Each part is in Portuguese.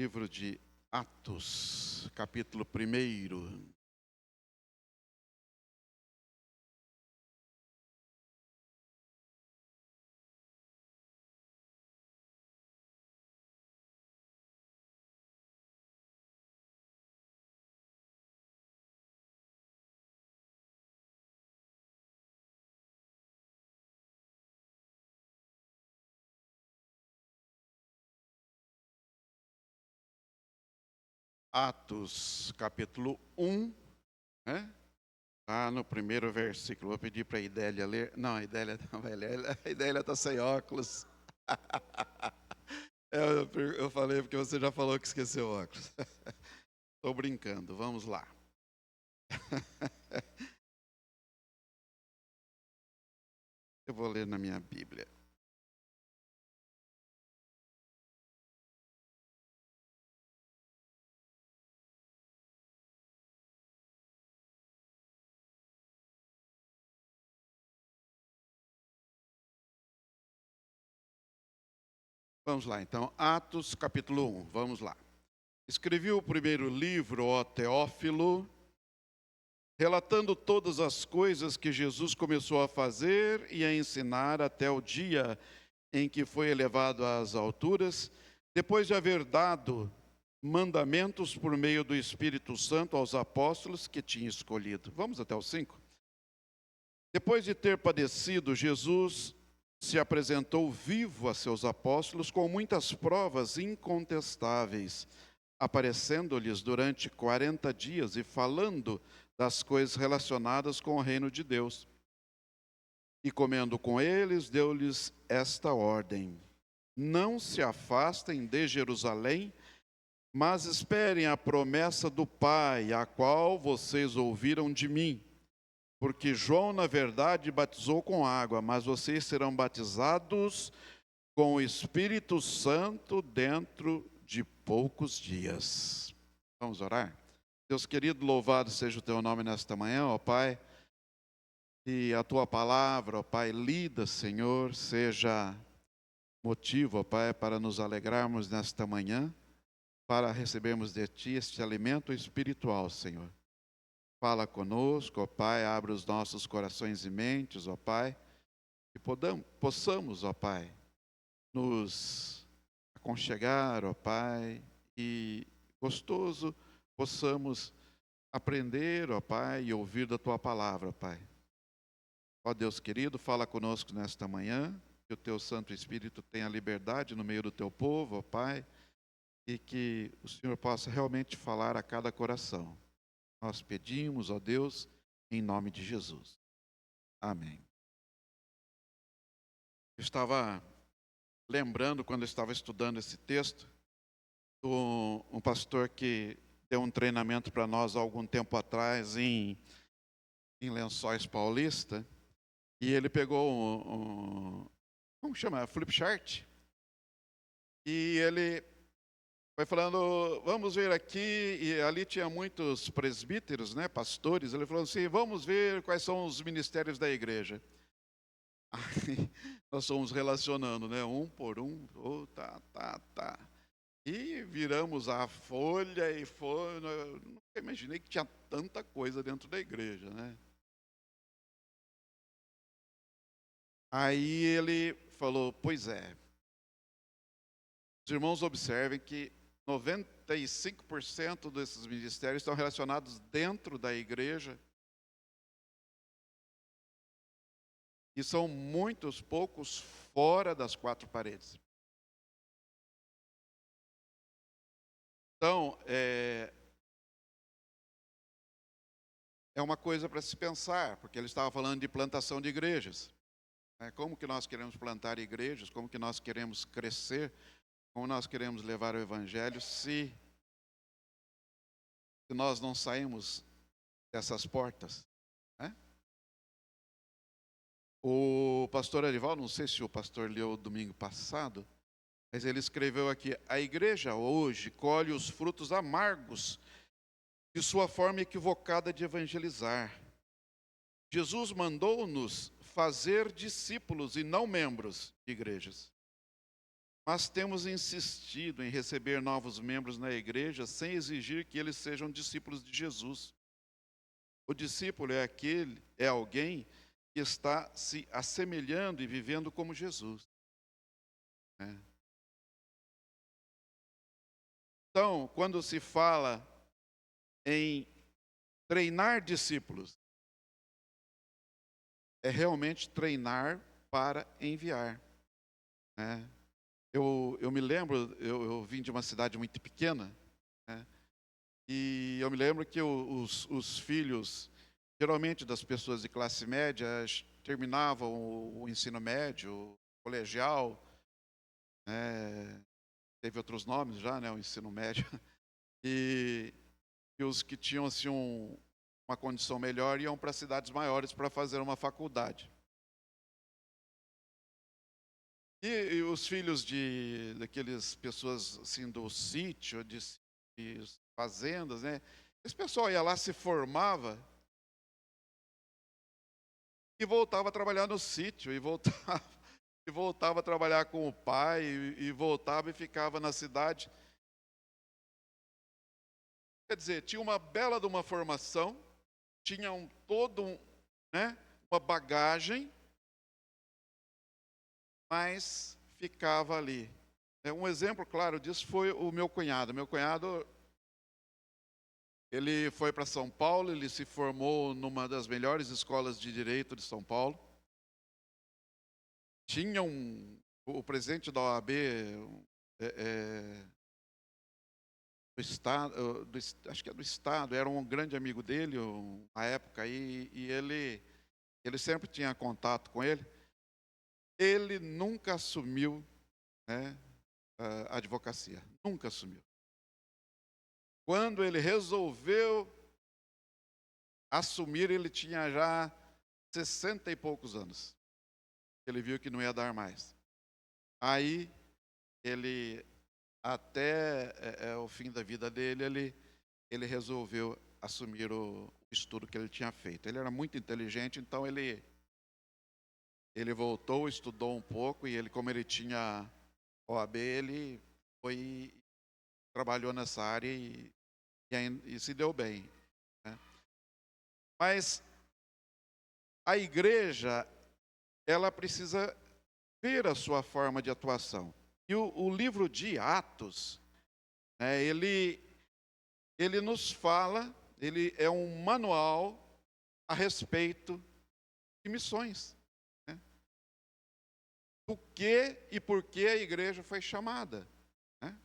Livro de Atos, capítulo 1. Atos, capítulo 1, né? Lá no primeiro versículo. Vou pedir para a Idélia ler. Não, a Idélia não vai ler. A Idélia está sem óculos. Eu falei porque você já falou que esqueceu óculos. Estou brincando, vamos lá. Eu vou ler na minha Bíblia. Vamos lá, então, Atos, capítulo 1, vamos lá. Escrevi o primeiro livro, ó Teófilo, relatando todas as coisas que Jesus começou a fazer e a ensinar até o dia em que foi elevado às alturas, depois de haver dado mandamentos por meio do Espírito Santo aos apóstolos que tinha escolhido. Vamos até o 5. Depois de ter padecido, Jesus se apresentou vivo a seus apóstolos com muitas provas incontestáveis, aparecendo-lhes durante 40 dias e falando das coisas relacionadas com o reino de Deus. E comendo com eles, deu-lhes esta ordem: não se afastem de Jerusalém, mas esperem a promessa do Pai, a qual vocês ouviram de mim. Porque João, na verdade, batizou com água, mas vocês serão batizados com o Espírito Santo dentro de poucos dias. Vamos orar? Deus querido, louvado seja o teu nome nesta manhã, ó Pai. E a tua palavra, ó Pai, lida, Senhor, seja motivo, ó Pai, para nos alegrarmos nesta manhã, para recebermos de Ti este alimento espiritual, Senhor. Fala conosco, ó Pai, abre os nossos corações e mentes, ó Pai, e possamos, ó Pai, nos aconchegar, ó Pai, e gostoso possamos aprender, ó Pai, e ouvir da Tua palavra, ó Pai. Ó Deus querido, fala conosco nesta manhã, que o Teu Santo Espírito tenha liberdade no meio do Teu povo, ó Pai, e que o Senhor possa realmente falar a cada coração. Nós pedimos, ó Deus, em nome de Jesus. Amém. Eu estava lembrando, quando eu estava estudando esse texto, um pastor que deu um treinamento para nós há algum tempo atrás em Lençóis Paulista, e ele pegou como chama? Flip chart. E ele foi falando, vamos ver aqui, e ali tinha muitos presbíteros, né, pastores. Ele falou assim, vamos ver quais são os ministérios da igreja. Aí nós fomos relacionando, né, um por um, tá. E viramos a folha e foi. Eu nunca imaginei que tinha tanta coisa dentro da igreja, né? Aí ele falou, pois é, os irmãos observem que 95% desses ministérios estão relacionados dentro da igreja e são muitos poucos fora das quatro paredes. Então, é uma coisa para se pensar, porque ele estava falando de plantação de igrejas. Como que nós queremos plantar igrejas, como que nós queremos crescer, como nós queremos levar o evangelho se nós não saímos dessas portas, né? O pastor Arival, não sei se o pastor leu domingo passado, mas ele escreveu aqui, a igreja hoje colhe os frutos amargos de sua forma equivocada de evangelizar. Jesus mandou-nos fazer discípulos e não membros de igrejas. mas temos insistido em receber novos membros na igreja sem exigir que eles sejam discípulos de Jesus. O discípulo é alguém que está se assemelhando e vivendo como Jesus, né? Então, quando se fala em treinar discípulos, é realmente treinar para enviar, né? Eu me lembro, eu vim de uma cidade muito pequena, né? E eu me lembro que os filhos, geralmente das pessoas de classe média, terminavam o ensino médio, o colegial, né? Teve outros nomes já, né? O ensino médio. E os que tinham assim, uma condição melhor iam para cidades maiores para fazer uma faculdade. E os filhos daquelas pessoas assim do sítio, de fazendas, né? Esse pessoal ia lá, se formava e voltava a trabalhar no sítio, e voltava, e voltava a trabalhar com o pai, e voltava e ficava na cidade. Quer dizer, tinha uma bela de uma formação, tinha né, uma bagagem, mas ficava ali. Um exemplo claro disso foi o meu cunhado. Meu cunhado, ele foi para São Paulo, ele se formou numa das melhores escolas de direito de São Paulo. Tinha o presidente da OAB do estado, acho que é do estado, era um grande amigo dele na época, e ele sempre tinha contato com ele. Ele nunca assumiu, né, a advocacia, nunca assumiu. Quando ele resolveu assumir, ele tinha já 60 e poucos anos. Ele viu que não ia dar mais. Aí, ele, até o fim da vida dele, ele resolveu assumir o estudo que ele tinha feito. Ele era muito inteligente, então ele voltou, estudou um pouco, e ele, como ele tinha OAB, ele foi, trabalhou nessa área e se deu bem, né? Mas a igreja, ela precisa ver a sua forma de atuação. E o livro de Atos, né, ele nos fala, ele é um manual a respeito de missões, né? Do que e por que a igreja foi chamada, né?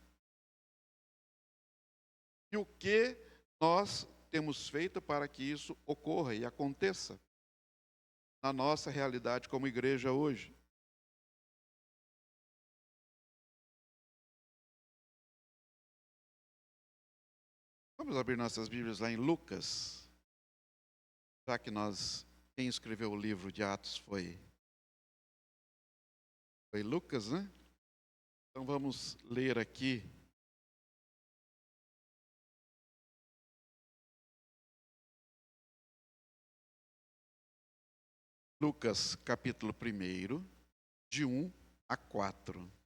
E o que nós temos feito para que isso ocorra e aconteça na nossa realidade como igreja hoje. Vamos abrir nossas Bíblias lá em Lucas, já que quem escreveu o livro de Atos foi Lucas, né? Então vamos ler aqui Lucas capítulo 1, de 1 a 4.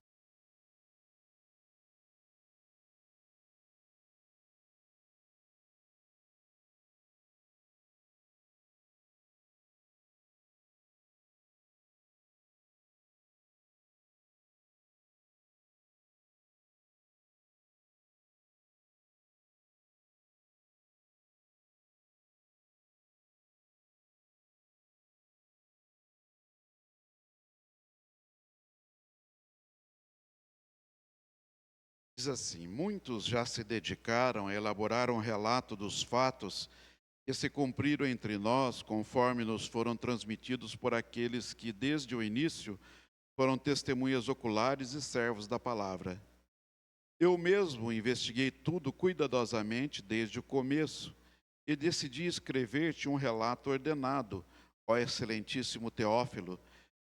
Diz assim: muitos já se dedicaram a elaborar um relato dos fatos que se cumpriram entre nós, conforme nos foram transmitidos por aqueles que, desde o início, foram testemunhas oculares e servos da palavra. Eu mesmo investiguei tudo cuidadosamente desde o começo e decidi escrever-te um relato ordenado, ó excelentíssimo Teófilo,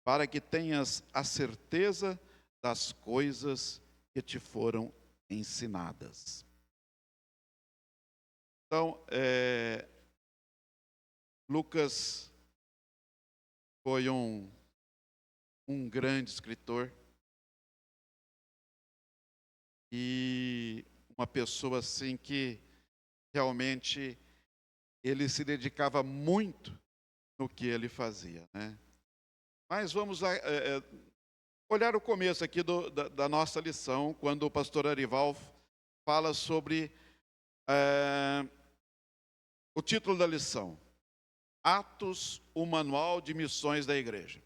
para que tenhas a certeza das coisas que te foram ensinadas. Então, Lucas foi um grande escritor, e uma pessoa assim que realmente ele se dedicava muito no que ele fazia, né? Mas vamos lá, olhar o começo aqui da nossa lição, quando o pastor Arival fala sobre o título da lição: Atos, o Manual de Missões da Igreja.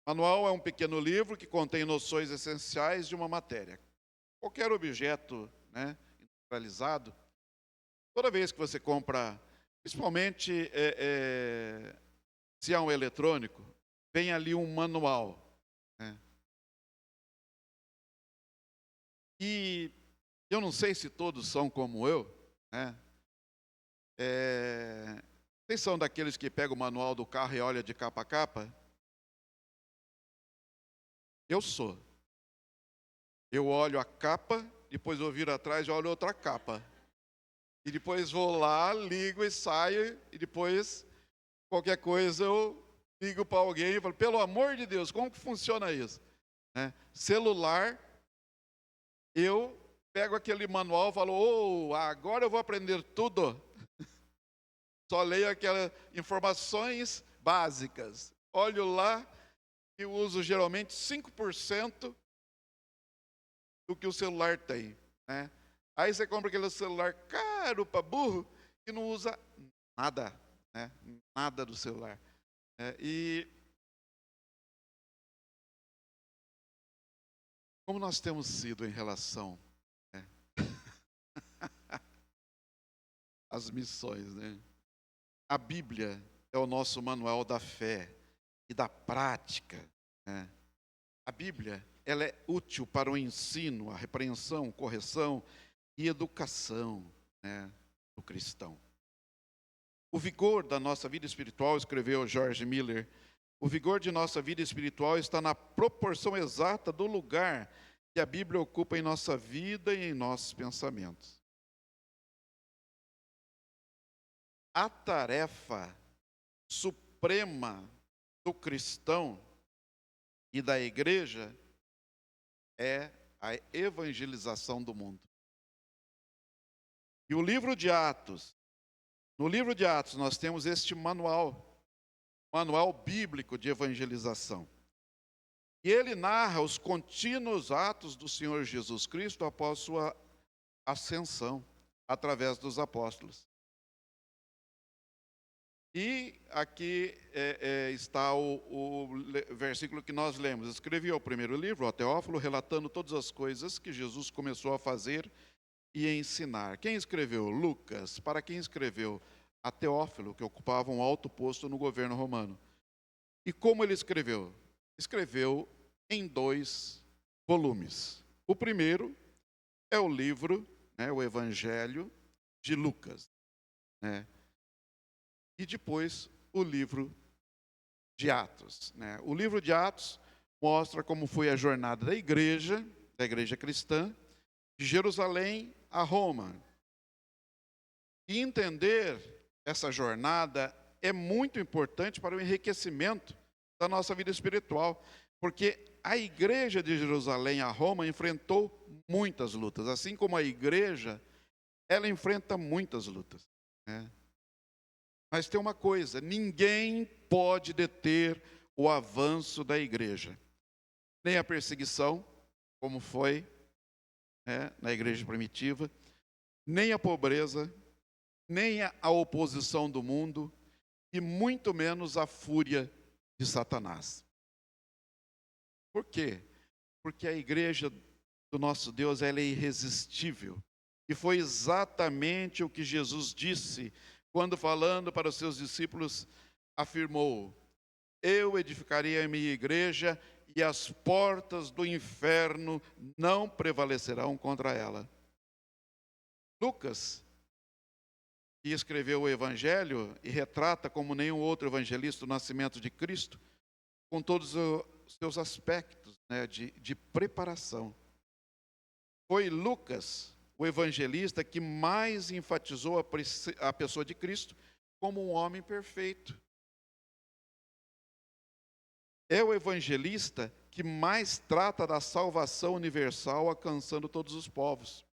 O manual é um pequeno livro que contém noções essenciais de uma matéria. Qualquer objeto, né, industrializado, toda vez que você compra, principalmente se é um eletrônico, vem ali um manual, né? E eu não sei se todos são como eu, né? Vocês são daqueles que pegam o manual do carro e olha de capa a capa? Eu sou. Eu olho a capa, depois eu viro atrás e olho outra capa. E depois vou lá, ligo e saio, e depois, qualquer coisa, eu ligo para alguém e falo, pelo amor de Deus, como que funciona isso? Né? Celular, eu pego aquele manual e falo, agora eu vou aprender tudo. Só leio aquelas informações básicas. Olho lá e uso geralmente 5% do que o celular tem, né? Aí você compra aquele celular caro para burro e não usa nada, né? Nada do celular. E como nós temos sido em relação, né, às missões, né? A Bíblia é o nosso manual da fé e da prática, né? A Bíblia, ela é útil para o ensino, a repreensão, correção e educação, né, do cristão. O vigor da nossa vida espiritual, escreveu George Miller, o vigor de nossa vida espiritual está na proporção exata do lugar que a Bíblia ocupa em nossa vida e em nossos pensamentos. A tarefa suprema do cristão e da igreja é a evangelização do mundo. E o livro de Atos, no livro de Atos nós temos este manual bíblico de evangelização. E ele narra os contínuos atos do Senhor Jesus Cristo após sua ascensão, através dos apóstolos. E aqui está o versículo que nós lemos. Escrevi o primeiro livro, o Teófilo, relatando todas as coisas que Jesus começou a fazer e ensinar. Quem escreveu? Lucas. Para quem escreveu? A Teófilo, que ocupava um alto posto no governo romano. E como ele escreveu? Escreveu em 2 volumes. O primeiro é o livro, né, o Evangelho de Lucas, né? E depois o livro de Atos, né? O livro de Atos mostra como foi a jornada da igreja cristã, de Jerusalém a Roma. E entender essa jornada é muito importante para o enriquecimento da nossa vida espiritual, porque a igreja de Jerusalém a Roma enfrentou muitas lutas, assim como a igreja, ela enfrenta muitas lutas, né? Mas tem uma coisa, ninguém pode deter o avanço da igreja, nem a perseguição, como foi, né, na igreja primitiva, nem a pobreza, nem a oposição do mundo, e muito menos a fúria de Satanás. Por quê? Porque a igreja do nosso Deus, ela é irresistível. E foi exatamente o que Jesus disse, quando falando para os seus discípulos, afirmou: eu edificarei a minha igreja e as portas do inferno não prevalecerão contra ela. Lucas, que escreveu o Evangelho e retrata como nenhum outro evangelista o nascimento de Cristo, com todos os seus aspectos, né, de preparação. Foi Lucas, o evangelista, que mais enfatizou a pessoa de Cristo como um homem perfeito. é o evangelista que mais trata da salvação universal alcançando todos os povos.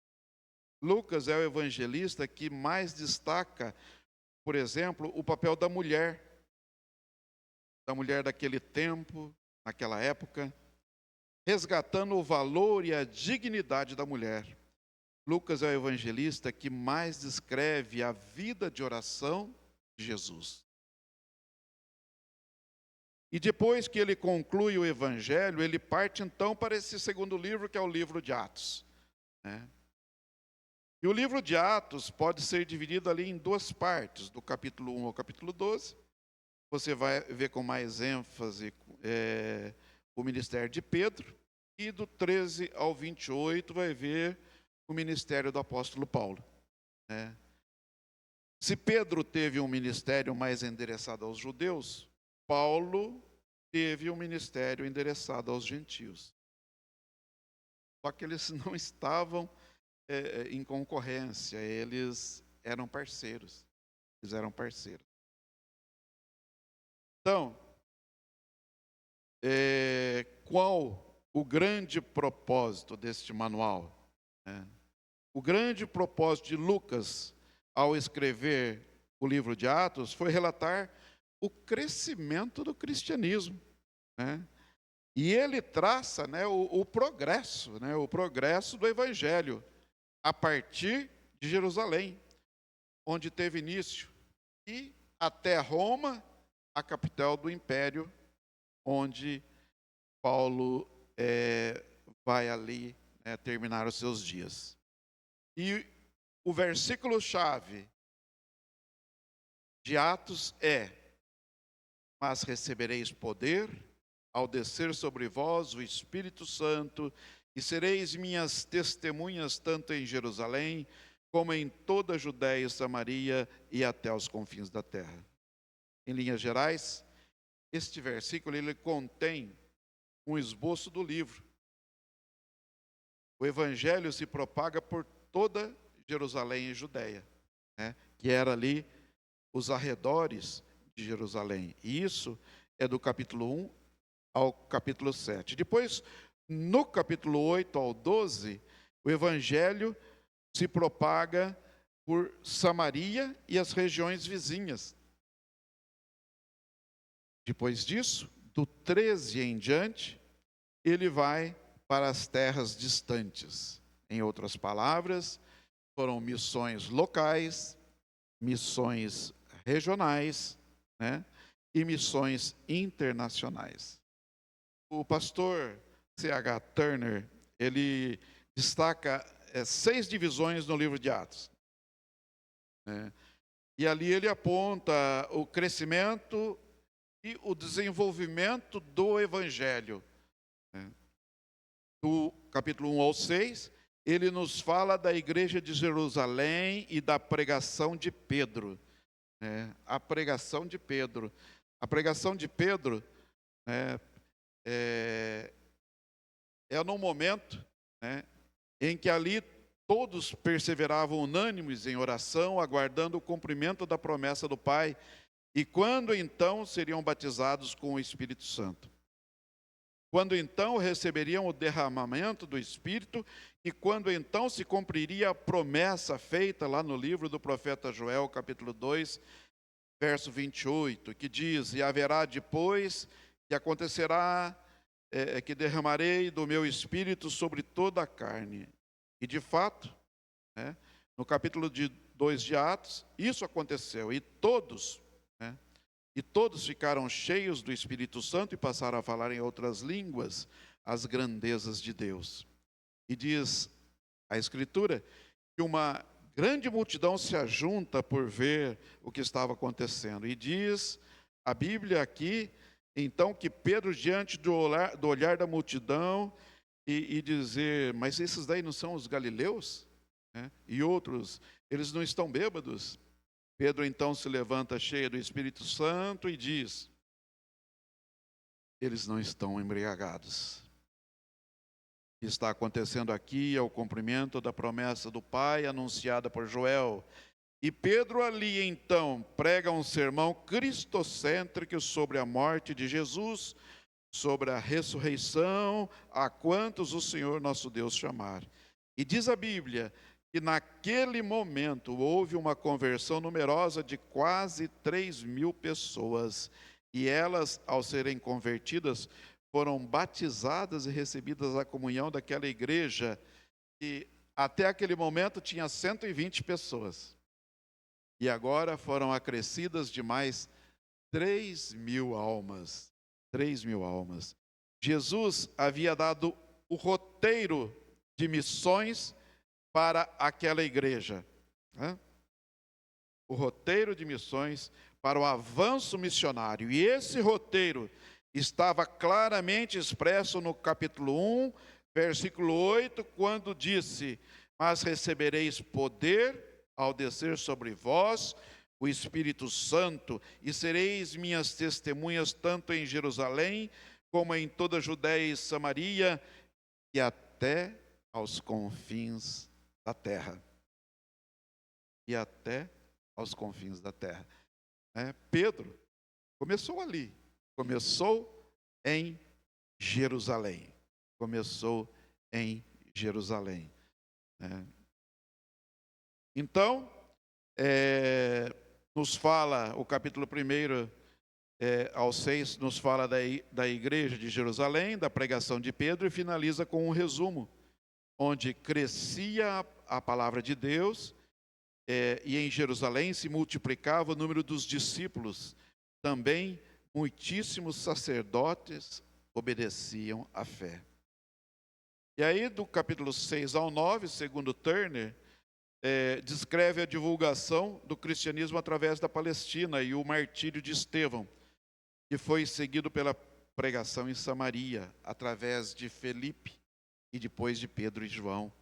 Lucas é o evangelista que mais destaca, por exemplo, o papel da mulher daquele tempo, naquela época, resgatando o valor e a dignidade da mulher. Lucas é o evangelista que mais descreve a vida de oração de Jesus. E depois que ele conclui o evangelho, ele parte então para esse segundo livro, que é o livro de Atos, né? E o livro de Atos pode ser dividido ali em duas partes, do capítulo 1 ao capítulo 12. Você vai ver com mais ênfase o ministério de Pedro, e do 13 ao 28 vai ver o ministério do apóstolo Paulo, né? Se Pedro teve um ministério mais endereçado aos judeus, Paulo teve um ministério endereçado aos gentios. Só que eles não estavam em concorrência, eles eram parceiros. Então, qual o grande propósito deste manual, né? O grande propósito de Lucas, ao escrever o livro de Atos, foi relatar o crescimento do cristianismo, né? E ele traça, né, o progresso, né, o progresso do evangelho a partir de Jerusalém, onde teve início, e até Roma, a capital do império, onde Paulo vai ali terminar os seus dias. E o versículo-chave de Atos é: mas recebereis poder ao descer sobre vós o Espírito Santo, e sereis minhas testemunhas tanto em Jerusalém, como em toda a Judéia e Samaria e até os confins da terra. Em linhas gerais, este versículo ele contém um esboço do livro. O evangelho se propaga por toda Jerusalém e Judéia, né, que era ali os arredores de Jerusalém. E isso é do capítulo 1 ao capítulo 7. Depois, no capítulo 8 ao 12, o evangelho se propaga por Samaria e as regiões vizinhas. Depois disso, do 13 em diante, ele vai para as terras distantes. Em outras palavras, foram missões locais, missões regionais, né, e missões internacionais. O pastor C.H. Turner, ele destaca 6 divisões no livro de Atos, né? E ali ele aponta o crescimento e o desenvolvimento do evangelho, né? Do capítulo 1 ao 6, ele nos fala da igreja de Jerusalém e da pregação de Pedro, né? A pregação de Pedro. A pregação de Pedro, né, num momento, né, em que ali todos perseveravam unânimes em oração, aguardando o cumprimento da promessa do Pai, e quando então seriam batizados com o Espírito Santo. Quando então receberiam o derramamento do Espírito, e quando então se cumpriria a promessa feita lá no livro do profeta Joel, capítulo 2, verso 28, que diz: e haverá depois, que acontecerá, que derramarei do meu Espírito sobre toda a carne. E de fato, né, no capítulo 2 de Atos, isso aconteceu, e todos ficaram cheios do Espírito Santo e passaram a falar em outras línguas as grandezas de Deus. E diz a Escritura que uma grande multidão se ajunta por ver o que estava acontecendo. E diz a Bíblia aqui, então, que Pedro, diante do olhar da multidão, e dizer: mas esses daí não são os galileus? Né? E outros, eles não estão bêbados? Pedro então se levanta cheio do Espírito Santo e diz: eles não estão embriagados. O que está acontecendo aqui é o cumprimento da promessa do Pai anunciada por Joel. E Pedro ali então prega um sermão cristocêntrico sobre a morte de Jesus, sobre a ressurreição, a quantos o Senhor nosso Deus chamar. E diz a Bíblia que naquele momento houve uma conversão numerosa de quase 3.000 pessoas. E elas, ao serem convertidas, foram batizadas e recebidas a comunhão daquela igreja, que até aquele momento tinha 120 pessoas. E agora foram acrescidas de mais 3.000 almas. 3.000 almas. Jesus havia dado o roteiro de missões para aquela igreja. O roteiro de missões para o avanço missionário. E esse roteiro estava claramente expresso no capítulo 1, versículo 8, quando disse: mas recebereis poder ao descer sobre vós o Espírito Santo, e sereis minhas testemunhas tanto em Jerusalém, como em toda a Judéia e Samaria, e até aos confins da terra. E até aos confins da terra. Pedro começou ali, começou em Jerusalém. Começou em Jerusalém. Então, nos fala, o capítulo 1 ao 6, nos fala da igreja de Jerusalém, da pregação de Pedro, e finaliza com um resumo, onde crescia a palavra de Deus, e em Jerusalém se multiplicava o número dos discípulos. Também muitíssimos sacerdotes obedeciam à fé. E aí, do capítulo 6 ao 9, segundo Turner, descreve a divulgação do cristianismo através da Palestina e o martírio de Estevão, que foi seguido pela pregação em Samaria, através de Felipe e depois de Pedro e João.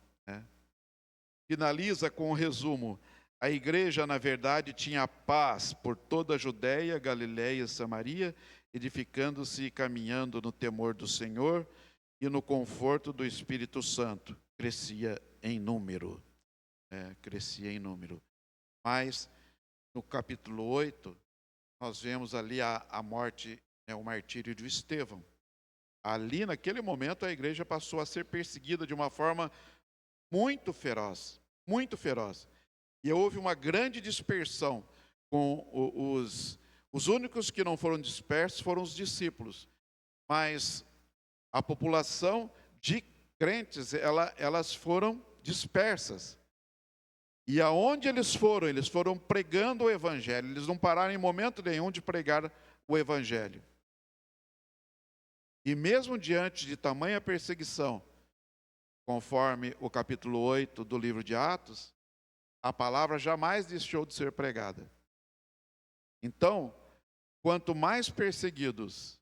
Finaliza com um resumo: a igreja, na verdade, tinha paz por toda a Judéia, Galiléia e Samaria, edificando-se e caminhando no temor do Senhor e no conforto do Espírito Santo. Crescia em número. Crescia em número. Mas, no capítulo 8, nós vemos ali a morte, o martírio de Estevão. Ali, naquele momento, a igreja passou a ser perseguida de uma forma muito feroz, muito feroz. E houve uma grande dispersão. Com os únicos que não foram dispersos foram os discípulos. Mas a população de crentes, elas foram dispersas. E aonde eles foram pregando o evangelho. Eles não pararam em momento nenhum de pregar o evangelho. E mesmo diante de tamanha perseguição, conforme o capítulo 8 do livro de Atos, a palavra jamais deixou de ser pregada. Então, quanto mais perseguidos,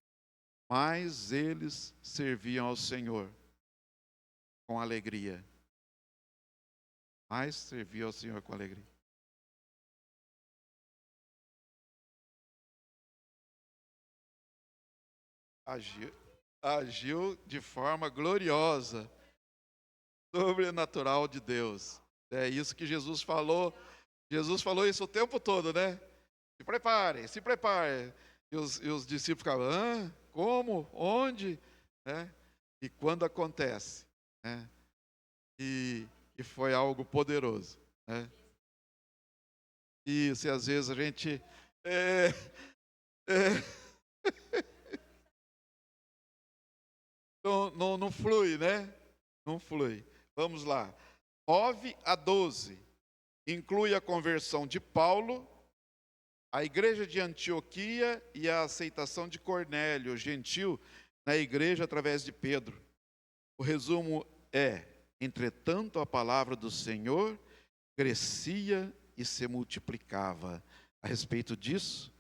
mais eles serviam ao Senhor com alegria. Mais serviam ao Senhor com alegria. Agiu de forma gloriosa, sobrenatural de Deus. É isso que Jesus falou. Jesus falou isso o tempo todo, né? Se prepare, se prepare. E os discípulos ficavam: como? Onde? E quando acontece? E foi algo poderoso. Isso, e às vezes a gente... não flui, né? Não flui. Vamos lá. 9 a 12. Inclui a conversão de Paulo, a igreja de Antioquia e a aceitação de Cornélio, gentil, na igreja através de Pedro. O resumo é: entretanto, a palavra do Senhor crescia e se multiplicava. A respeito disso,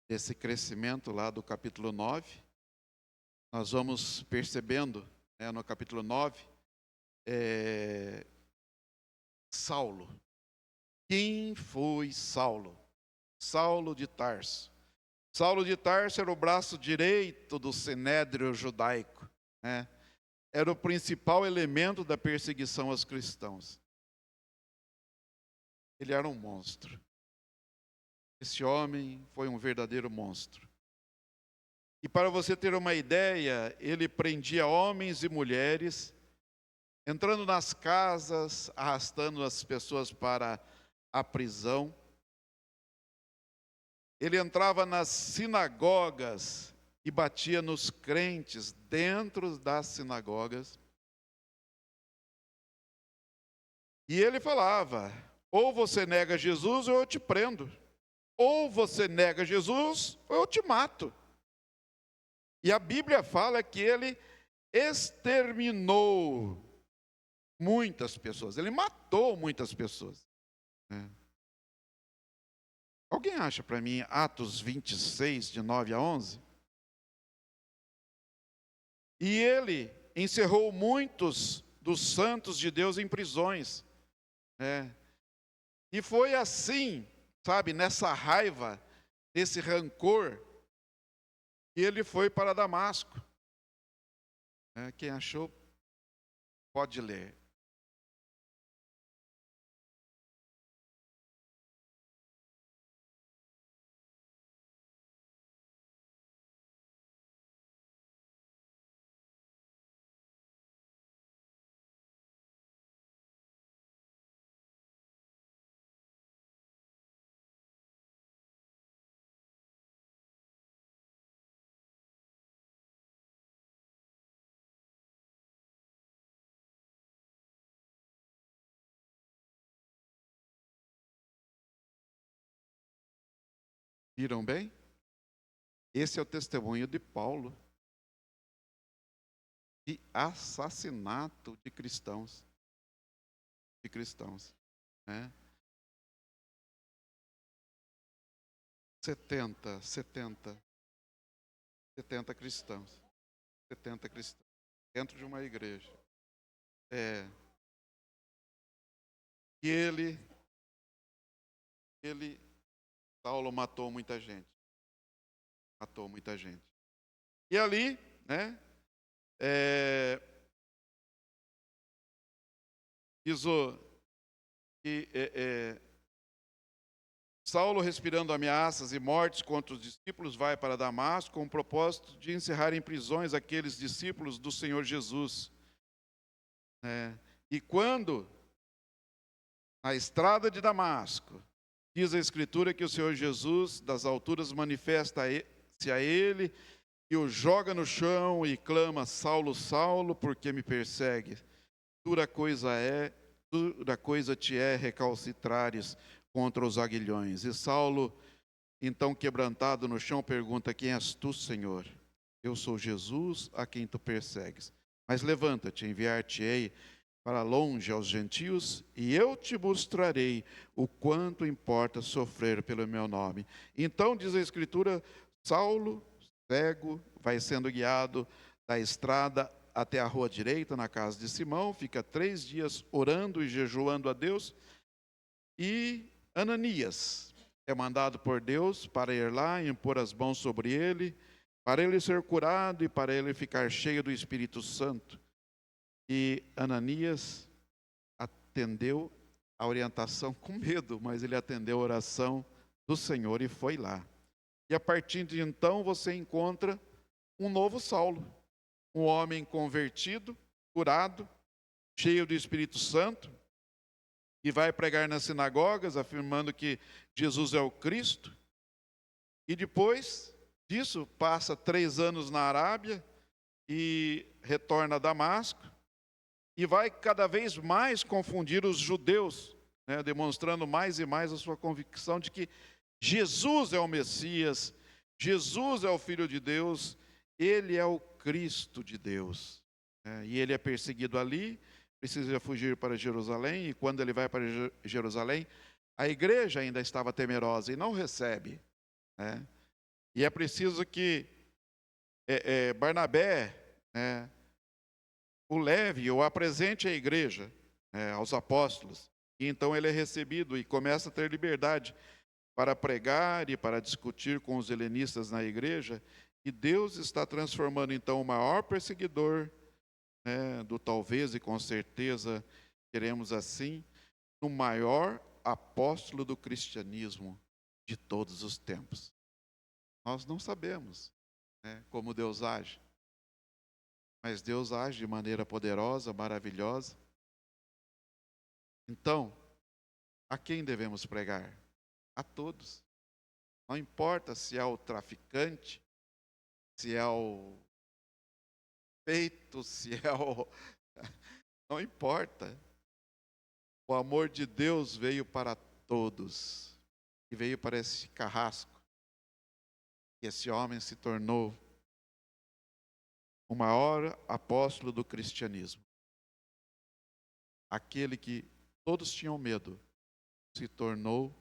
desse crescimento lá do capítulo 9, nós vamos percebendo, no capítulo 9, Saulo. Quem foi Saulo? Saulo de Tarso. Saulo de Tarso era o braço direito do sinédrio judaico, né? Era o principal elemento da perseguição aos cristãos. Ele era um monstro. Esse homem foi um verdadeiro monstro. E para você ter uma ideia, ele prendia homens e mulheres, entrando nas casas, arrastando as pessoas para a prisão. Ele entrava nas sinagogas e batia nos crentes dentro das sinagogas. E ele falava: ou você nega Jesus ou eu te prendo. Ou você nega Jesus ou eu te mato. E a Bíblia fala que ele exterminou muitas pessoas. Ele matou muitas pessoas, né? Alguém acha para mim Atos 26, de 9 a 11? E ele encerrou muitos dos santos de Deus em prisões, né? E foi assim, sabe, nessa raiva, nesse rancor, que ele foi para Damasco. Quem achou, pode ler. Viram bem? Esse é o testemunho de Paulo de assassinato de cristãos, né? 70 cristãos, 70 cristãos, dentro de uma igreja. E Saulo matou muita gente. E ali, né, diz que Saulo, respirando ameaças e mortes contra os discípulos, vai para Damasco com o propósito de encerrar em prisões aqueles discípulos do Senhor Jesus, né? E quando, na estrada de Damasco, diz a Escritura que o Senhor Jesus, das alturas, manifesta-se a ele e o joga no chão e clama: Saulo, Saulo, por que me persegue? Dura coisa te é recalcitrares contra os aguilhões. E Saulo, então quebrantado no chão, pergunta: quem és tu, Senhor? Eu sou Jesus, a quem tu persegues. Mas levanta-te, enviar-te-ei para longe aos gentios, e eu te mostrarei o quanto importa sofrer pelo meu nome. Então, diz a Escritura, Saulo, cego, vai sendo guiado da estrada até a rua direita, na casa de Simão, fica 3 dias orando e jejuando a Deus, e Ananias é mandado por Deus para ir lá e impor as mãos sobre ele, para ele ser curado e para ele ficar cheio do Espírito Santo. E Ananias atendeu a orientação com medo, mas ele atendeu a oração do Senhor e foi lá. E a partir de então você encontra um novo Saulo, um homem convertido, curado, cheio do Espírito Santo, e vai pregar nas sinagogas, afirmando que Jesus é o Cristo. E depois disso, passa 3 anos na Arábia e retorna a Damasco, e vai cada vez mais confundir os judeus, né, demonstrando mais e mais a sua convicção de que Jesus é o Messias, Jesus é o Filho de Deus, ele é o Cristo de Deus. E ele é perseguido ali, precisa fugir para Jerusalém, e quando ele vai para Jerusalém, a igreja ainda estava temerosa e não recebe, né? E é preciso que Barnabé, né, o leve ou apresente à igreja, aos apóstolos, e então ele é recebido e começa a ter liberdade. para pregar e para discutir com os helenistas na igreja, e Deus está transformando então o maior perseguidor, né, do talvez e com certeza queremos assim, no maior apóstolo do cristianismo de todos os tempos. Nós não sabemos, né, como Deus age, mas Deus age de maneira poderosa, maravilhosa. Então, a quem devemos pregar? A todos. Não importa se é o traficante, se é o feito, se é o... Não importa. O amor de Deus veio para todos. E veio para esse carrasco. E esse homem se tornou o maior apóstolo do cristianismo. Aquele que todos tinham medo, se tornou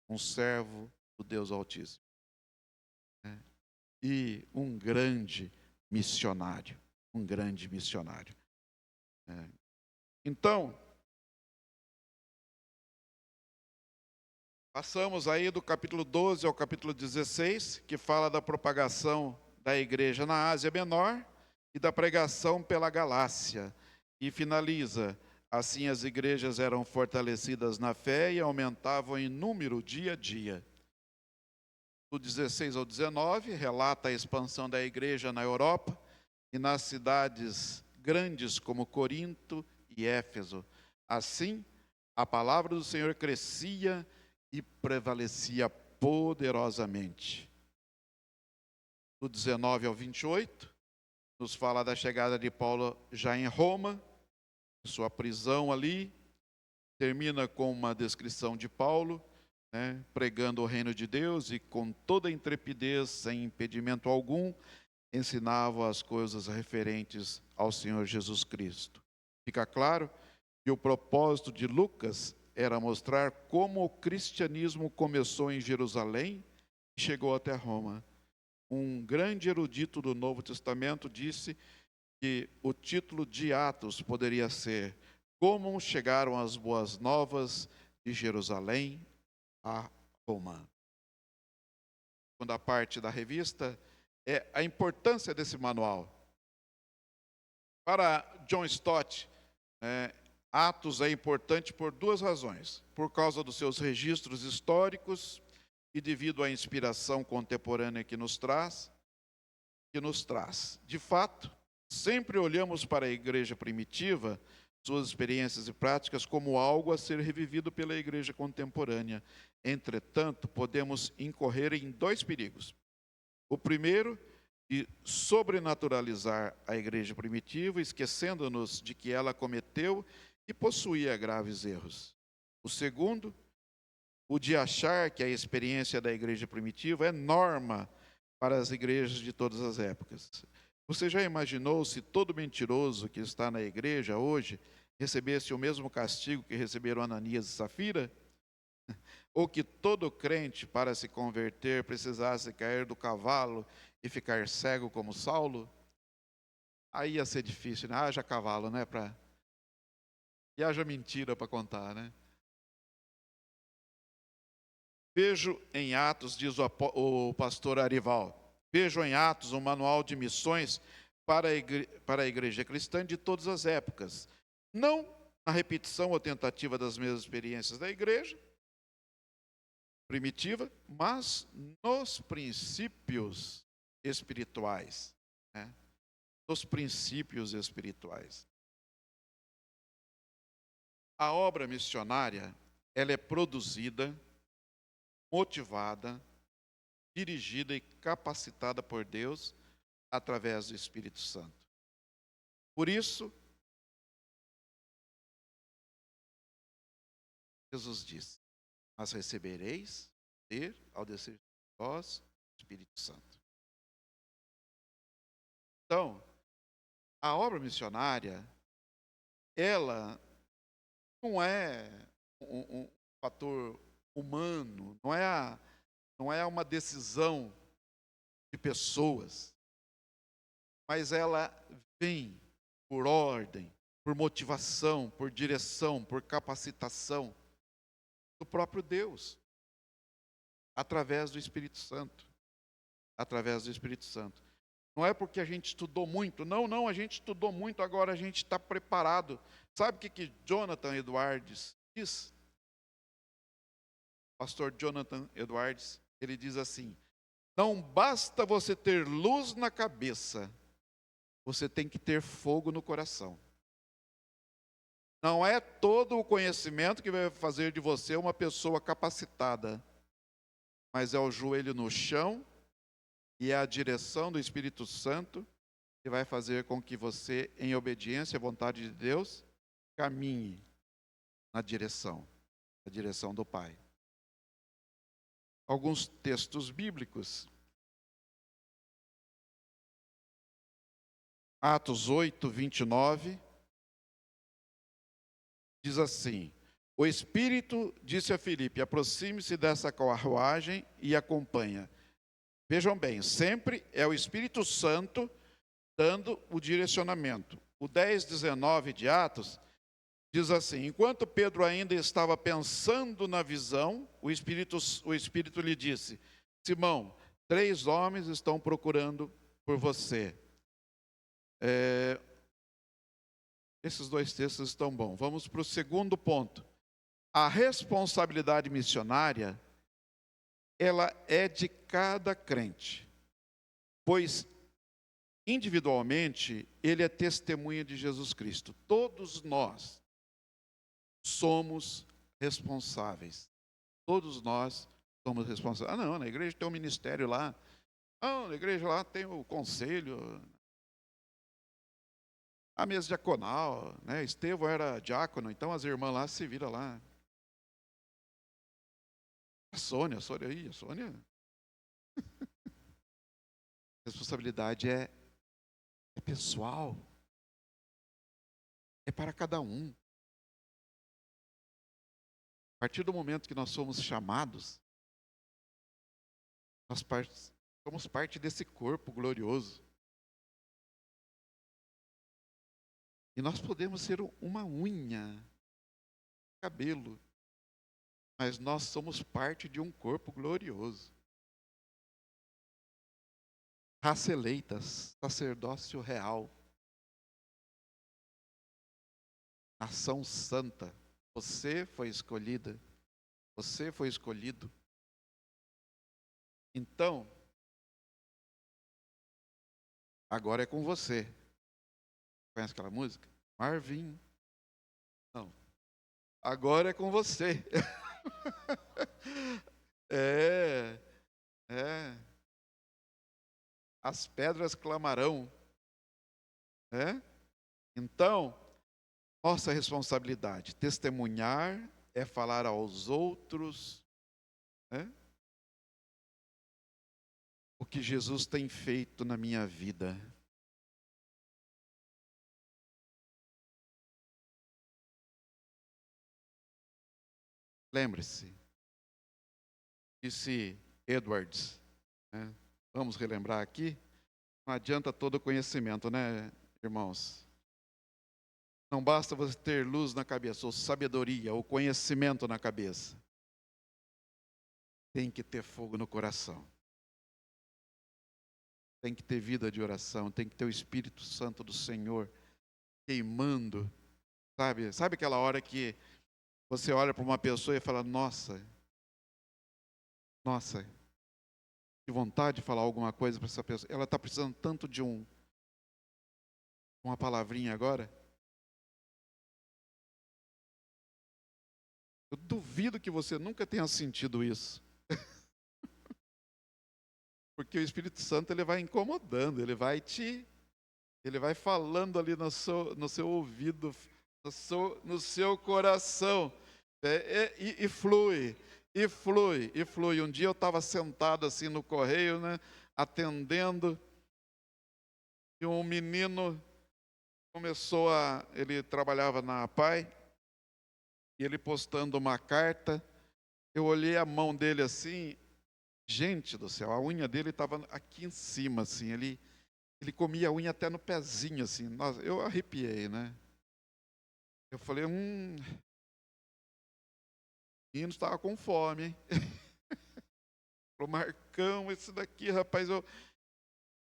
um servo do Deus Altíssimo. E um grande missionário. Um grande missionário. Então, passamos aí do capítulo 12 ao capítulo 16, que fala da propagação da igreja na Ásia Menor e da pregação pela Galácia. E finaliza: assim as igrejas eram fortalecidas na fé e aumentavam em número dia a dia. Do 16 ao 19, relata a expansão da igreja na Europa e nas cidades grandes como Corinto e Éfeso. Assim, a palavra do Senhor crescia e prevalecia poderosamente. Do 19 ao 28, nos fala da chegada de Paulo já em Roma, sua prisão ali. Termina com uma descrição de Paulo, né, pregando o reino de Deus e com toda intrepidez, sem impedimento algum, ensinava as coisas referentes ao Senhor Jesus Cristo. Fica claro que o propósito de Lucas era mostrar como o cristianismo começou em Jerusalém e chegou até Roma. Um grande erudito do Novo Testamento disse que o título de Atos poderia ser Como chegaram as boas novas de Jerusalém a Roma. A segunda parte da revista é a importância desse manual. Para John Stott, Atos é importante por duas razões. Por causa dos seus registros históricos e devido à inspiração contemporânea que nos traz. De fato, sempre olhamos para a igreja primitiva, suas experiências e práticas, como algo a ser revivido pela igreja contemporânea. Entretanto, podemos incorrer em dois perigos. O primeiro, de sobrenaturalizar a igreja primitiva, esquecendo-nos de que ela cometeu e possuía graves erros. O segundo, o de achar que a experiência da igreja primitiva é norma para as igrejas de todas as épocas. Você já imaginou se todo mentiroso que está na igreja hoje recebesse o mesmo castigo que receberam Ananias e Safira? Ou que todo crente, para se converter, precisasse cair do cavalo e ficar cego como Saulo? Aí ia ser difícil, né? Haja cavalo, né? E haja mentira para contar, né? Vejo em Atos, diz o pastor Arival, vejo em Atos um manual de missões para a igreja cristã de todas as épocas. Não na repetição ou tentativa das mesmas experiências da igreja primitiva, mas nos princípios espirituais. Né? Nos princípios espirituais. A obra missionária, ela é produzida, motivada, dirigida e capacitada por Deus através do Espírito Santo. Por isso, Jesus disse: mas recebereis poder ao descer de vós o Espírito Santo. Então, a obra missionária, ela não é um fator humano, não é uma decisão de pessoas, mas ela vem por ordem, por motivação, por direção, por capacitação do próprio Deus. através do Espírito Santo. Através do Espírito Santo. Não é porque a gente estudou muito. Não, a gente estudou muito, agora a gente está preparado. Sabe o que Jonathan Edwards diz? Pastor Jonathan Edwards, ele diz assim: não basta você ter luz na cabeça, você tem que ter fogo no coração. Não é todo o conhecimento que vai fazer de você uma pessoa capacitada, mas é o joelho no chão e é a direção do Espírito Santo que vai fazer com que você, em obediência à vontade de Deus, caminhe na direção do Pai. Alguns textos bíblicos. Atos 8, 29, diz assim: o Espírito disse a Filipe, aproxime-se dessa carruagem e acompanha. Vejam bem, sempre é o Espírito Santo dando o direcionamento. O 10, 19 de Atos diz assim: enquanto Pedro ainda estava pensando na visão, o Espírito lhe disse: Simão, 3 homens estão procurando por você. Esses 2 textos estão bons. Vamos para o segundo ponto. A responsabilidade missionária, ela é de cada crente, pois individualmente ele é testemunha de Jesus Cristo. Todos nós somos responsáveis. Todos nós somos responsáveis. Ah, não, na igreja tem um ministério lá. Ah, na igreja lá tem o conselho, a mesa diaconal, né? Estevão era diácono, então as irmãs lá se viram lá. A Sônia. A responsabilidade é pessoal. É para cada um. A partir do momento que nós somos chamados, nós somos parte desse corpo glorioso. E nós podemos ser uma unha, cabelo, mas nós somos parte de um corpo glorioso. Raça eleita, sacerdócio real, nação santa. Você foi escolhida, você foi escolhido. Então, agora é com você. Conhece aquela música? Marvin. Não. Agora é com você. É. As pedras clamarão. Então, nossa responsabilidade, testemunhar é falar aos outros o que Jesus tem feito na minha vida. Lembre-se, disse Edwards, vamos relembrar aqui, não adianta todo conhecimento, né, irmãos? Não basta você ter luz na cabeça, ou sabedoria, ou conhecimento na cabeça. Tem que ter fogo no coração. Tem que ter vida de oração, tem que ter o Espírito Santo do Senhor queimando, sabe? Sabe aquela hora que você olha para uma pessoa e fala, nossa, que vontade de falar alguma coisa para essa pessoa. Ela está precisando tanto de uma palavrinha agora. Eu duvido que você nunca tenha sentido isso. Porque o Espírito Santo ele vai incomodando, ele vai falando ali no seu ouvido, no seu coração. E flui. Um dia eu estava sentado assim no correio, atendendo, e um menino ele trabalhava na APAI, e ele postando uma carta, eu olhei a mão dele assim, gente do céu, a unha dele estava aqui em cima, assim, ele comia a unha até no pezinho, assim, nossa, eu arrepiei, né? Eu falei, o menino estava com fome, hein? Falou, Marcão, esse daqui, rapaz, eu não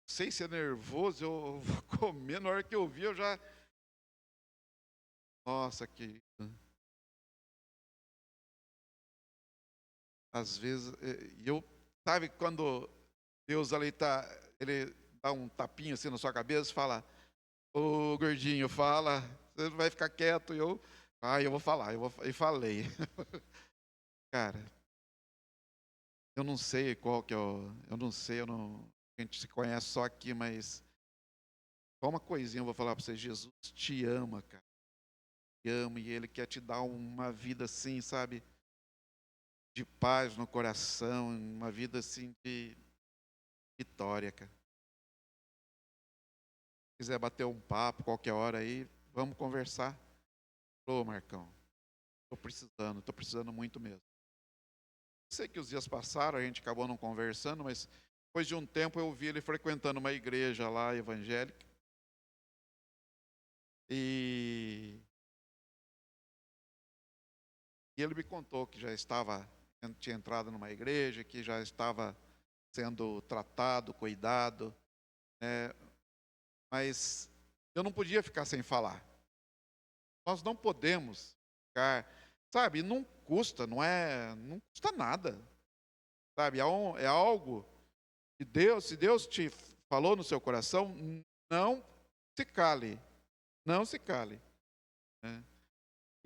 sei se é nervoso, eu vou comer. Na hora que eu vi, eu já... Nossa, querido. Às vezes, sabe quando Deus ali ele dá um tapinha assim na sua cabeça e fala, ô gordinho, fala, você não vai ficar quieto. Eu vou falar, e falei. Cara, eu não sei qual que é eu não sei, a gente se conhece só aqui, mas só uma coisinha eu vou falar para você, Jesus te ama, cara, te ama e Ele quer te dar uma vida assim, sabe, de paz no coração, uma vida assim de vitória, cara. Se quiser bater um papo qualquer hora aí, vamos conversar. Ô, Marcão, estou precisando muito mesmo. Sei que os dias passaram, a gente acabou não conversando, mas depois de um tempo eu vi ele frequentando uma igreja lá evangélica. E ele me contou que tinha entrado numa igreja, que já estava sendo tratado, cuidado, né? Mas eu não podia ficar sem falar. Nós não podemos ficar, sabe, não custa, não custa nada, sabe, é algo que Deus, se Deus te falou no seu coração, não se cale, não se cale, né?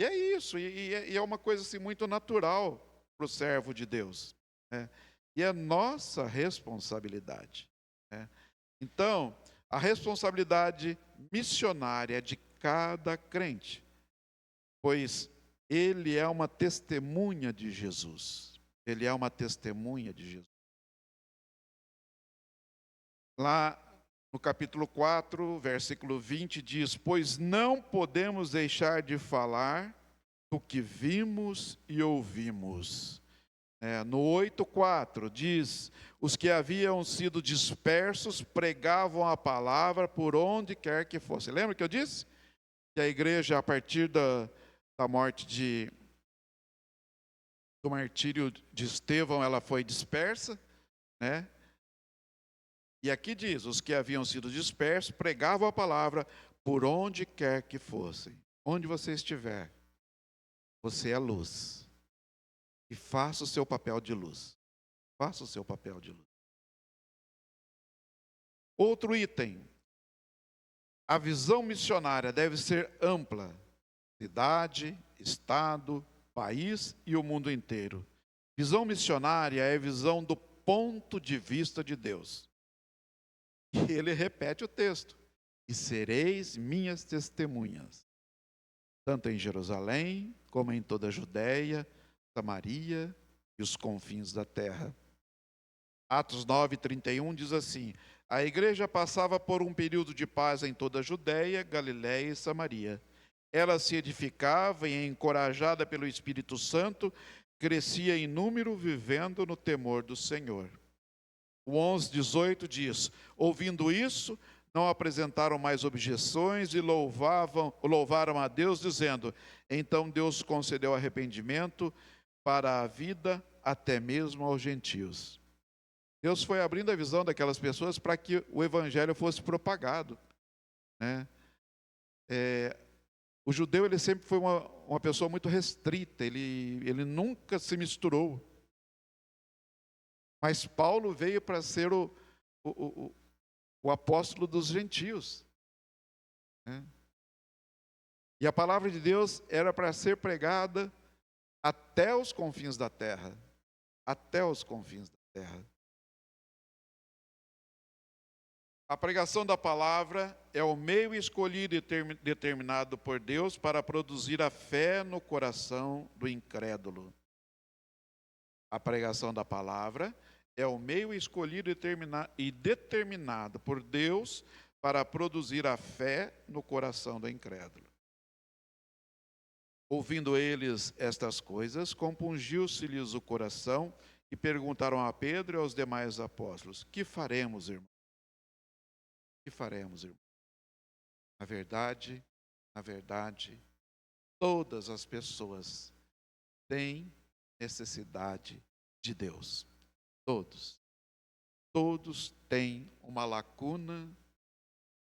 E é isso, e é uma coisa assim muito natural para o servo de Deus, né? E é nossa responsabilidade, né? Então, a responsabilidade missionária é de cada crente, pois ele é uma testemunha de Jesus. Ele é uma testemunha de Jesus. Lá no capítulo 4, versículo 20 diz: Pois não podemos deixar de falar do que vimos e ouvimos. No 8,4 diz: Os que haviam sido dispersos pregavam a palavra por onde quer que fosse. Lembra que eu disse? Que a igreja, a partir da morte do martírio de Estevão, ela foi dispersa, né? E aqui diz: os que haviam sido dispersos pregavam a palavra por onde quer que fossem. Onde você estiver, você é luz. E faça o seu papel de luz. Faça o seu papel de luz. Outro item: a visão missionária deve ser ampla. Cidade, estado, país e o mundo inteiro. Visão missionária é a visão do ponto de vista de Deus. E ele repete o texto: e sereis minhas testemunhas, tanto em Jerusalém, como em toda a Judéia, Samaria e os confins da terra. Atos 9:31 diz assim: a igreja passava por um período de paz em toda a Judéia, Galiléia e Samaria. Ela se edificava e, encorajada pelo Espírito Santo, crescia em número, vivendo no temor do Senhor. O 11:18 diz: ouvindo isso, não apresentaram mais objeções e louvaram a Deus, dizendo: então Deus concedeu arrependimento para a vida, até mesmo aos gentios. Deus foi abrindo a visão daquelas pessoas para que o evangelho fosse propagado, né? O judeu, ele sempre foi uma pessoa muito restrita, ele nunca se misturou. Mas Paulo veio para ser o apóstolo dos gentios, né? E a palavra de Deus era para ser pregada até os confins da terra. Até os confins da terra. A pregação da palavra é o meio escolhido e determinado por Deus para produzir a fé no coração do incrédulo. A pregação da palavra é o meio escolhido e determinado por Deus para produzir a fé no coração do incrédulo. Ouvindo eles estas coisas, compungiu-se-lhes o coração e perguntaram a Pedro e aos demais apóstolos: que faremos, irmão? Que faremos, irmão? Na verdade, todas as pessoas têm necessidade de Deus. Todos. Todos têm uma lacuna,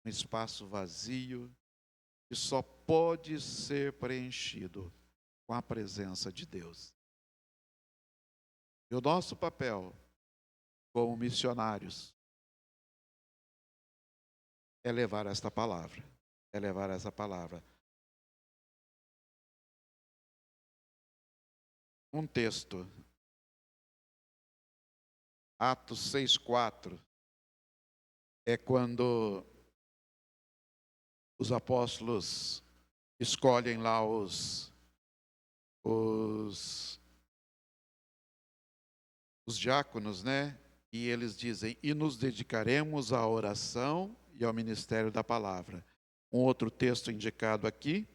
um espaço vazio, que só pode ser preenchido com a presença de Deus. E o nosso papel como missionários é levar esta palavra. É levar essa palavra. Um texto, Atos 6,4, é quando os apóstolos escolhem lá os diáconos, né? E eles dizem: e nos dedicaremos à oração e ao ministério da palavra. Um outro texto indicado aqui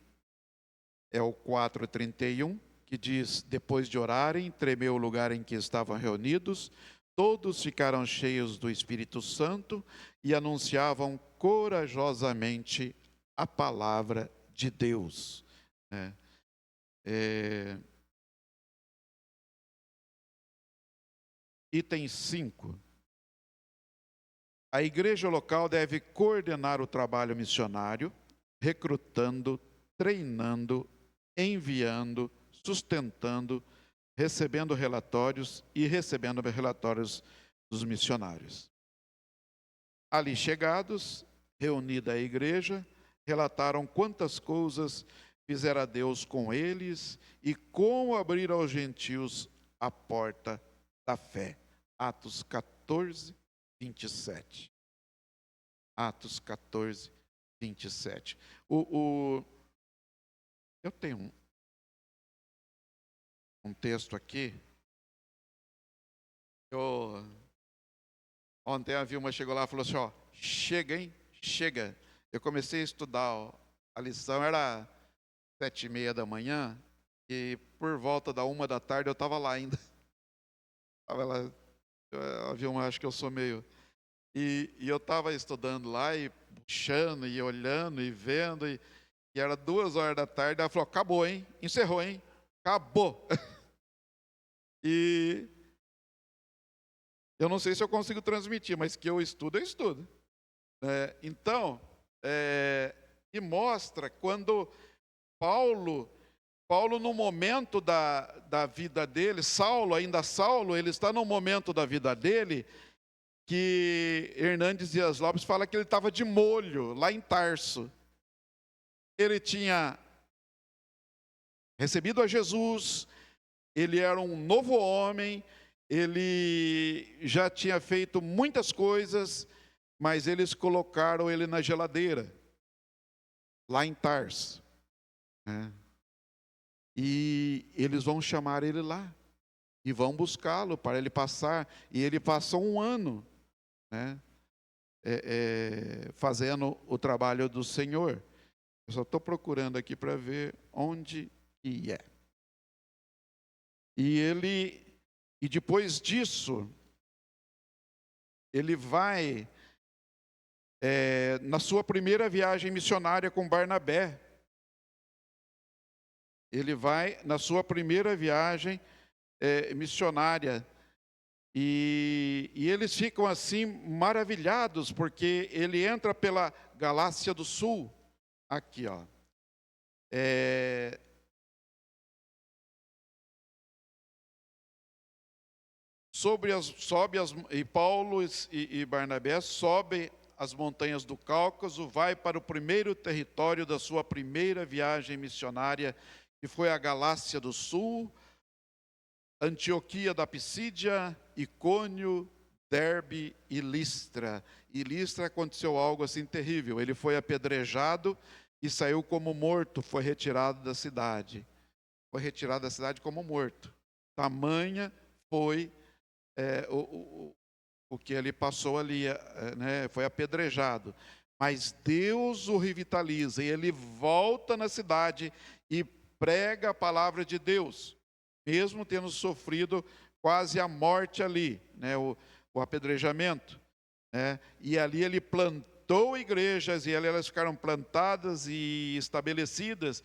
é o 4:31, que diz: depois de orarem, tremeu o lugar em que estavam reunidos, todos ficaram cheios do Espírito Santo e anunciavam corajosamente a palavra de Deus. Item 5. A igreja local deve coordenar o trabalho missionário, recrutando, treinando, enviando, sustentando, recebendo relatórios dos missionários. Ali chegados, reunida a igreja, relataram quantas coisas fizera Deus com eles e como abrir aos gentios a porta da fé. Atos 14, 27. Atos 14, 27. Eu tenho um texto aqui. Ontem a Vilma chegou lá e falou assim: ó, chega, hein? Chega. Eu comecei a estudar a lição, era 7:30 da manhã, e por volta da 1 da tarde eu estava lá ainda. Estava lá, a Vilma acho que eu sou meio... E eu estava estudando lá, e puxando, e olhando, e vendo, e era 2 horas da tarde, ela falou: acabou, hein? Encerrou, hein? Acabou. E eu não sei se eu consigo transmitir, mas que eu estudo, eu estudo. Então, e mostra quando Paulo no momento da vida dele, Saulo, ele está no momento da vida dele, que Hernandes Dias Lopes fala que ele estava de molho, lá em Tarso. Ele tinha recebido a Jesus, ele era um novo homem, ele já tinha feito muitas coisas, mas eles colocaram ele na geladeira, lá em Tarso. E eles vão chamar ele lá, e vão buscá-lo para ele passar, e ele passou 1 ano, fazendo o trabalho do Senhor. Eu só estou procurando aqui para ver onde que é. E depois disso, ele vai na sua primeira viagem missionária com Barnabé. Ele vai na sua primeira viagem missionária. E eles ficam assim maravilhados, porque ele entra pela Galácia do Sul. Aqui, ó. E Paulo e Barnabé sobem as montanhas do Cáucaso, vai para o primeiro território da sua primeira viagem missionária, que foi a Galácia do Sul, Antioquia da Pisídia, Icônio, Derbe e Listra. E Listra aconteceu algo assim terrível. Ele foi apedrejado e saiu como morto, foi retirado da cidade. Foi retirado da cidade como morto. Tamanha foi o que ele passou ali, foi apedrejado. Mas Deus o revitaliza e ele volta na cidade e prega a palavra de Deus, mesmo tendo sofrido quase a morte ali, o apedrejamento. E ali ele plantou igrejas, e ali elas ficaram plantadas e estabelecidas.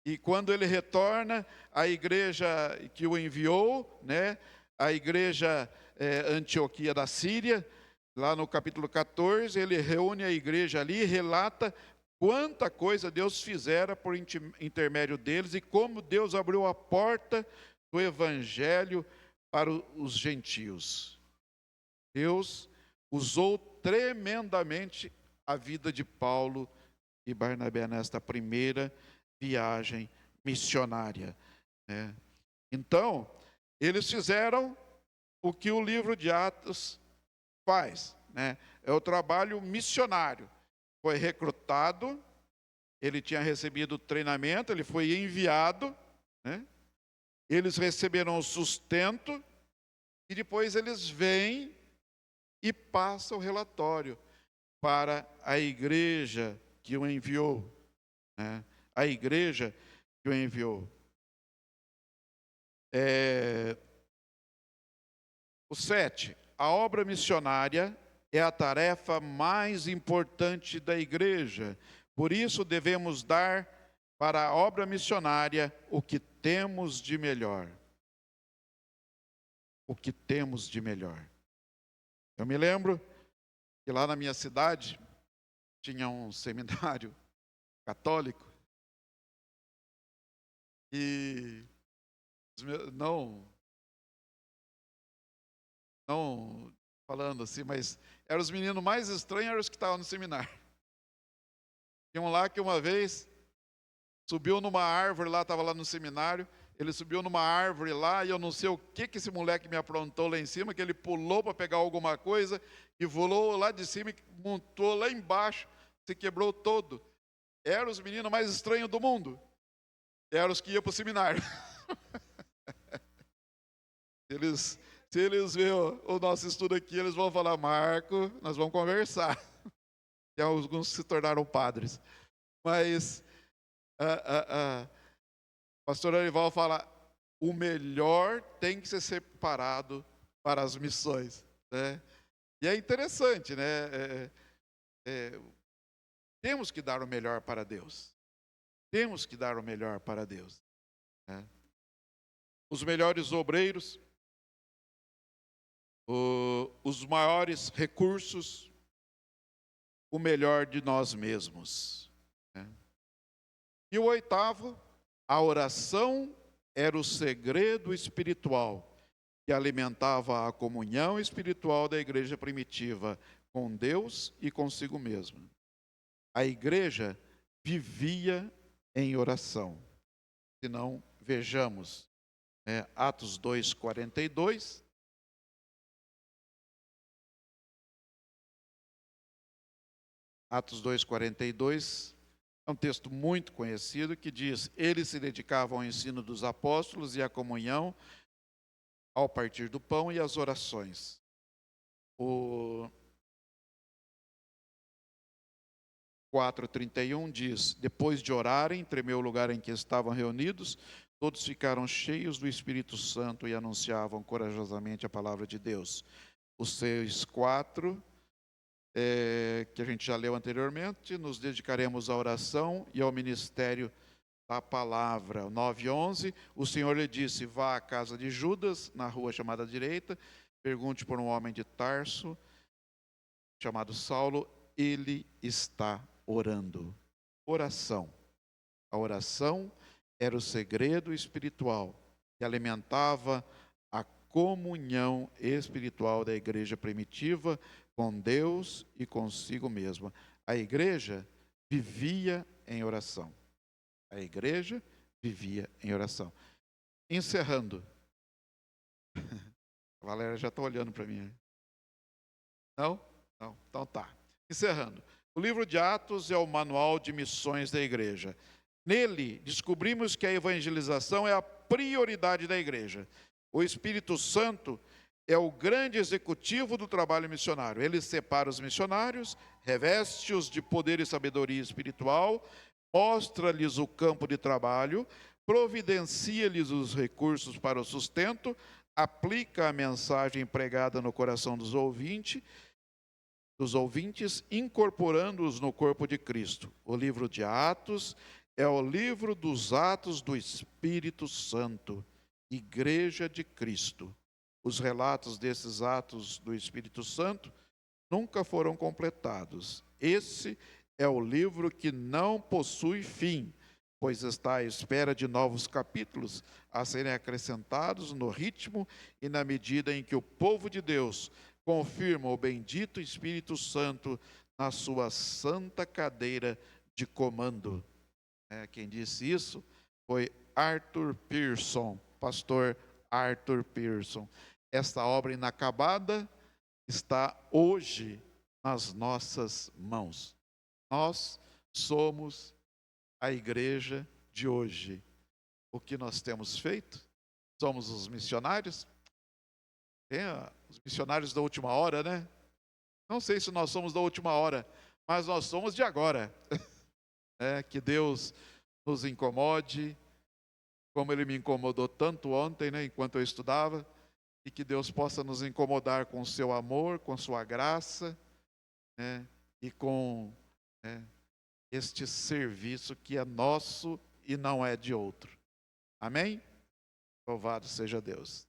E quando ele retorna, a igreja que o enviou, a igreja Antioquia da Síria, lá no capítulo 14, ele reúne a igreja ali e relata quanta coisa Deus fizera por intermédio deles e como Deus abriu a porta do evangelho para os gentios. Deus usou tremendamente a vida de Paulo e Barnabé nesta primeira viagem missionária, né? Então, eles fizeram o que o livro de Atos faz, né? É o trabalho missionário. Foi recrutado, ele tinha recebido treinamento, ele foi enviado, né? Eles receberam o sustento e depois eles vêm e passam o relatório para a igreja que o enviou, né? A igreja que o enviou. O 7, a obra missionária é a tarefa mais importante da igreja. Por isso devemos dar para a obra missionária o que temos de melhor. O que temos de melhor. Eu me lembro que lá na minha cidade tinha um seminário católico e não falando assim, mas eram os meninos mais estranhos, eram os que estavam no seminário. Tinha um lá que uma vez subiu numa árvore lá, estava lá no seminário, ele subiu numa árvore lá e eu não sei o que esse moleque me aprontou lá em cima, que ele pulou para pegar alguma coisa e voou lá de cima e montou lá embaixo, se quebrou todo. Eram os meninos mais estranhos do mundo. Eram os que iam para o seminário. Se eles verem o nosso estudo aqui, eles vão falar: Marco, nós vamos conversar. E alguns se tornaram padres. Mas pastor Arival fala: o melhor tem que ser separado para as missões, né? E é interessante, né? Temos que dar o melhor para Deus. Temos que dar o melhor para Deus, né? Os melhores obreiros, os maiores recursos, o melhor de nós mesmos, né? E o 8º, a oração era o segredo espiritual que alimentava a comunhão espiritual da igreja primitiva com Deus e consigo mesma. A igreja vivia em oração. Se não, vejamos, Atos 2:42. Atos 2:42 é um texto muito conhecido que diz: eles se dedicavam ao ensino dos apóstolos e à comunhão, ao partir do pão e às orações. O 4:31 diz: depois de orarem, tremeu o lugar em que estavam reunidos, todos ficaram cheios do Espírito Santo e anunciavam corajosamente a palavra de Deus. O 6:4, que a gente já leu anteriormente: nos dedicaremos à oração e ao ministério da palavra. 9:11, o Senhor lhe disse: vá à casa de Judas, na rua chamada direita, pergunte por um homem de Tarso, chamado Saulo, ele está orando. Oração. A oração era o segredo espiritual que alimentava a comunhão espiritual da igreja primitiva com Deus e consigo mesma. A igreja vivia em oração. A igreja vivia em oração. Encerrando. A Valéria já está olhando para mim. Não? Não. Então tá. Encerrando. O livro de Atos é o manual de missões da igreja. Nele, descobrimos que a evangelização é a prioridade da igreja. O Espírito Santo é o grande executivo do trabalho missionário. Ele separa os missionários, reveste-os de poder e sabedoria espiritual, mostra-lhes o campo de trabalho, providencia-lhes os recursos para o sustento, aplica a mensagem pregada no coração dos ouvintes, incorporando-os no corpo de Cristo. O livro de Atos é o livro dos atos do Espírito Santo, Igreja de Cristo. Os relatos desses atos do Espírito Santo nunca foram completados. Esse é o livro que não possui fim, pois está à espera de novos capítulos a serem acrescentados no ritmo e na medida em que o povo de Deus confirma o bendito Espírito Santo na sua santa cadeira de comando. Quem disse isso foi Arthur Pearson, pastor Arthur Pearson. Esta obra inacabada está hoje nas nossas mãos. Nós somos a igreja de hoje. O que nós temos feito? Somos os missionários? Os missionários da última hora, né? Não sei se nós somos da última hora, mas nós somos de agora. Que Deus nos incomode, como Ele me incomodou tanto ontem, né, enquanto eu estudava, e que Deus possa nos incomodar com o seu amor, com sua graça, e com este serviço que é nosso e não é de outro. Amém? Louvado seja Deus.